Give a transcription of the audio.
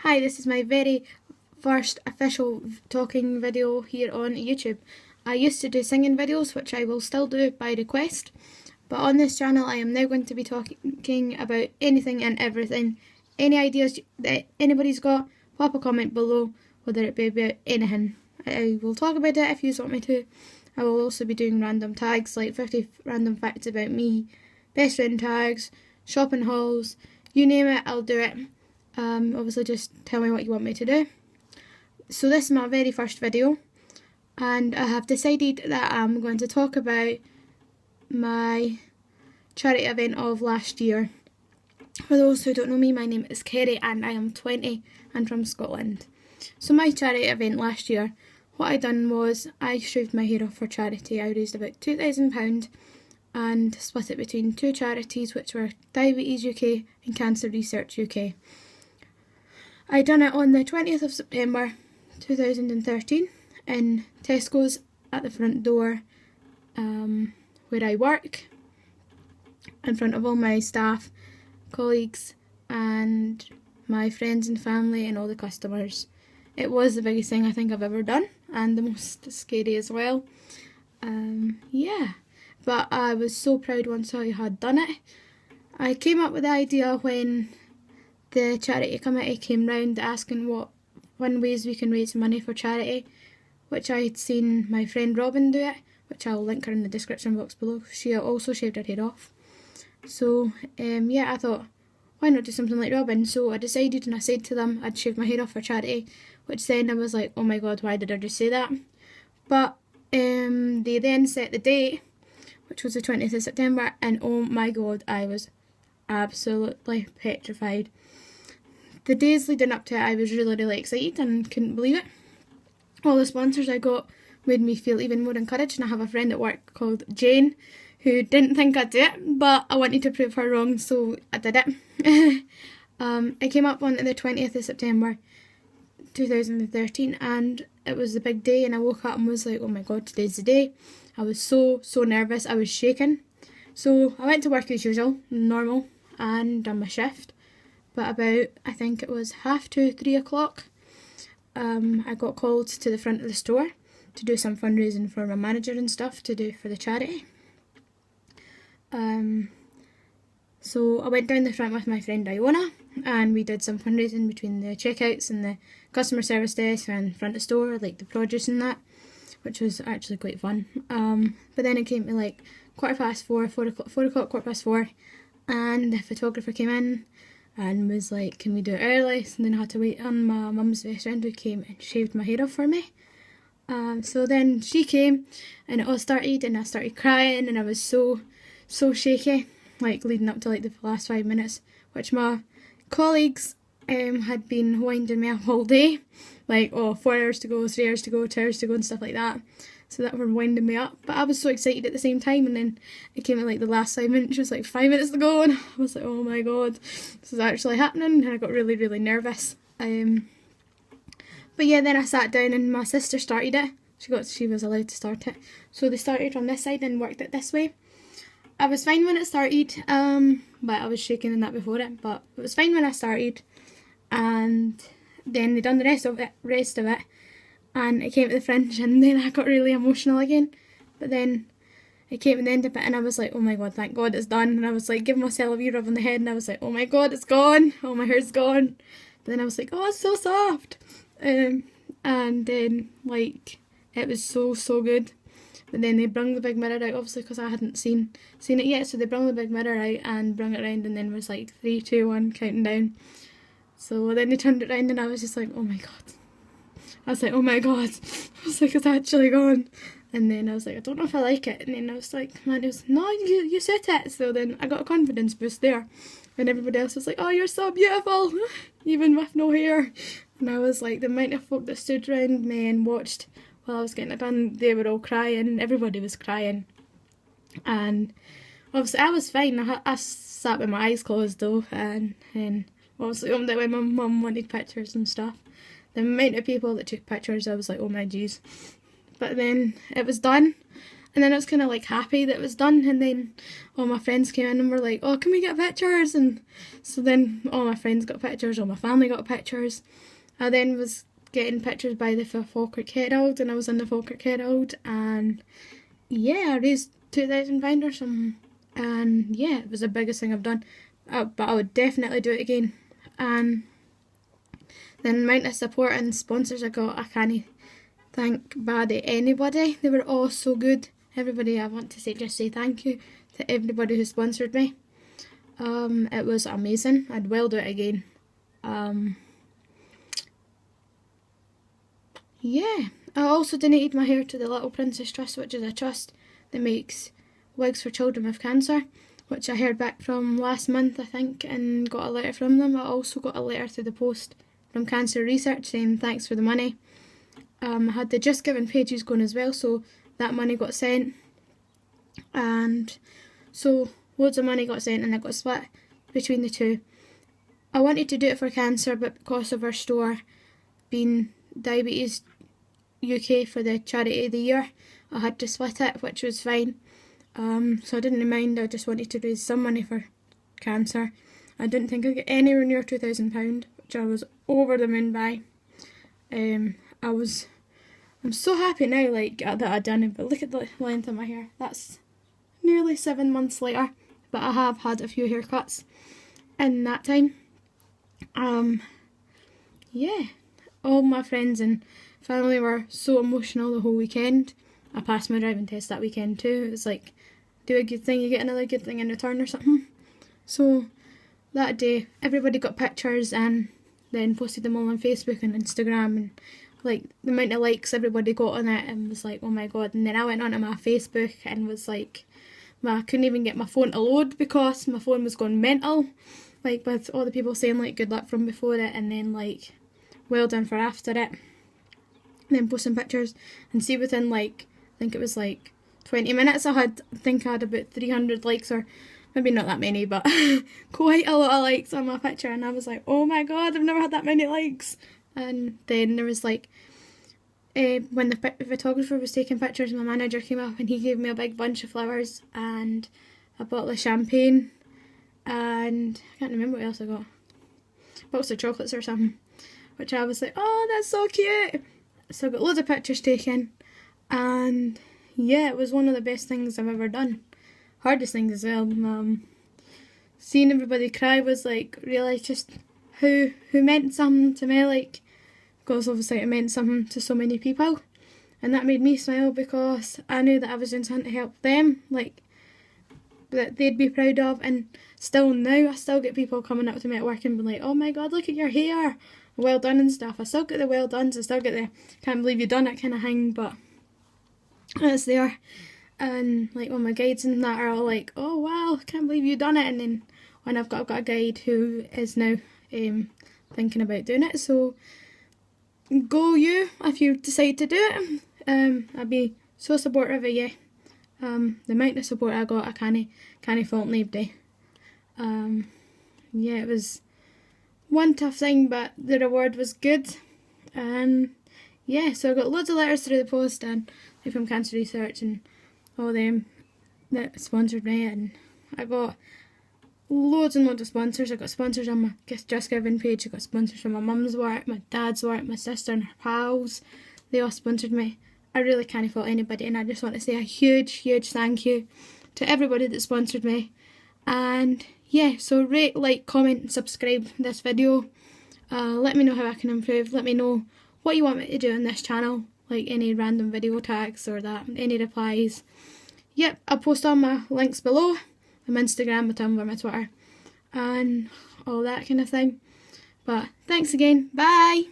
Hi, this is my very first official talking video here on YouTube. I used to do singing videos, which I will still do by request, but on this channel I am now going to be talking about anything and everything. Any ideas that anybody's got, pop a comment below, whether it be about anything. I will talk about it if you want me to. I will also be doing random tags, like 50 random facts about me, best friend tags, shopping hauls, you name it, I'll do it. Obviously just tell me what you want me to do. So this is my very first video, and I have decided that I'm going to talk about my charity event of last year. For those who don't know me, my name is Kerry and I am 20 and from Scotland. So my charity event last year, what I done was I shaved my hair off for charity. I raised about £2,000 and split it between two charities, which were Diabetes UK and Cancer Research UK. I done it on the 20th of September 2013 in Tesco's at the front door where I work, in front of all my staff, colleagues and my friends and family and all the customers. It was the biggest thing I think I've ever done, and the most scary as well. But I was so proud once I had done it. I came up with the idea when the charity committee came round asking what ways we can raise money for charity, which I had seen my friend Robin do it, which I'll link her in the description box below. She also shaved her hair off. So I thought, why not do something like Robin? So I decided, and I said to them I'd shave my hair off for charity, which then I was like, oh my god, why did I just say that? But they then set the date, which was the 20th of September, and oh my god, I was absolutely petrified. The days leading up to it, I was really excited and couldn't believe it. All the sponsors I got made me feel even more encouraged, and I have a friend at work called Jane who didn't think I'd do it, but I wanted to prove her wrong, so I did it. I came up on the 20th of September 2013, and it was the big day, and I woke up and was like, oh my god, today's the day. I was so nervous, I was shaking. So I went to work as usual, normal, and done my shift. But about, I think it was 2:30, 3 o'clock, I got called to the front of the store to do some fundraising for my manager and stuff to do for the charity. So I went down the front with my friend Iona, and we did some fundraising between the checkouts and the customer service desk and front of store, like the produce and that, which was actually quite fun. But then it came to like 4:15, 4 o'clock, 4:15, and the photographer came in and was like, can we do it early? So then I had to wait on my mum's best friend who came and shaved my hair off for me. So then she came and it all started, and I started crying, and I was so shaky, like leading up to like the last 5 minutes, which my colleagues had been winding me up all day, like 4 hours to go, 3 hours to go, 2 hours to go and stuff like that. So that were winding me up, but I was so excited at the same time, and then it came at like the last 5 minutes, it was like 5 minutes to go, and I was like, oh my god, this is actually happening, and I got really nervous. But yeah, then I sat down and my sister started it. She was allowed to start it, so they started from this side and worked it this way. I was fine when it started, but I was shaking in that before it, but it was fine when I started, and then they done the rest of it, and it came to the fringe, and then I got really emotional again. But then it came to the end of it, and I was like, oh my god, thank god it's done. And I was like giving myself a wee rub on the head, and I was like, oh my god, it's gone, oh my hair's gone. But then I was like, oh, it's so soft. And then like it was so good. But then they brung the big mirror out, obviously because I hadn't seen it yet, so they brung the big mirror out and brung it around, and then was like 3, 2, 1 counting down. So then they turned it round, and I was just like, oh my god. I was like, oh my god. I was like, it's actually gone. And then I was like, I don't know if I like it. And then I was like, man, it was, no, you said it. So then I got a confidence boost there. And everybody else was like, oh, you're so beautiful, even with no hair. And I was like, the amount of folk that stood around me and watched while I was getting it done, they were all crying. Everybody was crying. And obviously I was fine. I sat with my eyes closed though. And obviously on that when my mum wanted pictures and stuff. The amount of people that took pictures, I was like, oh my jeez. But then it was done, And then I was kind of like happy that it was done, and then all my friends came in and were like, oh, can we get pictures? And so then all my friends got pictures, all my family got pictures. I then was getting pictures by the Falkirk Herald, and I was in the Falkirk Herald, and yeah, I raised £2,000 or something, and yeah, it was the biggest thing I've done, but I would definitely do it again. And the amount of support and sponsors I got, I can't thank badly anybody. They were all so good. Everybody, I want to just say thank you to everybody who sponsored me. It was amazing. I'd well do it again. Yeah, I also donated my hair to the Little Princess Trust, which is a trust that makes wigs for children with cancer, which I heard back from last month, I think, and got a letter from them. I also got a letter through the post from Cancer Research saying thanks for the money. I had the Just Giving pages going as well, so that money got sent, and so loads of money got sent and it got split between the two. I wanted to do it for cancer, but because of our store being Diabetes UK for the charity of the year, I had to split it, which was fine. So I didn't mind. I just wanted to raise some money for cancer. I didn't think I'd get anywhere near £2,000, which I was over the moon by. I'm so happy now, like, that I'd done it, but look at the length of my hair. That's nearly 7 months later, but I have had a few haircuts in that time. Yeah, all my friends and family were so emotional the whole weekend. I passed my driving test that weekend too. It was like, do a good thing, you get another good thing in return or something. So that day, everybody got pictures and then posted them all on Facebook and Instagram, and like the amount of likes everybody got on it, and was like, oh my god. And then I went onto my Facebook and was like, I couldn't even get my phone to load because my phone was going mental, like with all the people saying like good luck from before it, and then like well done for after it, and then posting pictures, and see within like, I think it was like 20 minutes I think I had about 300 likes, or maybe not that many, but quite a lot of likes on my picture, and I was like, oh my god, I've never had that many likes. And then there was like, when the photographer was taking pictures, my manager came up and he gave me a big bunch of flowers and a bottle of champagne, and I can't remember what else I got, box of chocolates or something, which I was like, oh, that's so cute. So I got loads of pictures taken, and yeah, it was one of the best things I've ever done. Hardest things as well. Seeing everybody cry was like, realised just who meant something to me, like, because obviously it meant something to so many people, and that made me smile because I knew that I was doing something to help them, like, that they'd be proud of. And still now, I still get people coming up to me at work and being like, oh my god, look at your hair, well done and stuff. I still get the well done's, I still get the can't believe you done it kind of thing, but it's there. And like all my guides and that are all like, oh wow, can't believe you done it. And then when I've got a guide who is now thinking about doing it, so go you if you decide to do it. I'd be so supportive of you. The amount of support I got, I can't fault anybody. Yeah, it was one tough thing, but the reward was good. And yeah, so I got loads of letters through the post, and like from Cancer Research and all them that sponsored me, and I got loads and loads of sponsors. I got sponsors on my Just Giving page, I got sponsors from my mum's work, my dad's work, my sister and her pals. They all sponsored me. I really can't fault anybody, and I just want to say a huge thank you to everybody that sponsored me. And yeah, so rate, like, comment and subscribe this video. Let me know how I can improve. Let me know what you want me to do on this channel, like any random video tags or that, any replies. Yep, I'll post all my links below. My Instagram, my Tumblr, my Twitter, and all that kind of thing. But thanks again. Bye!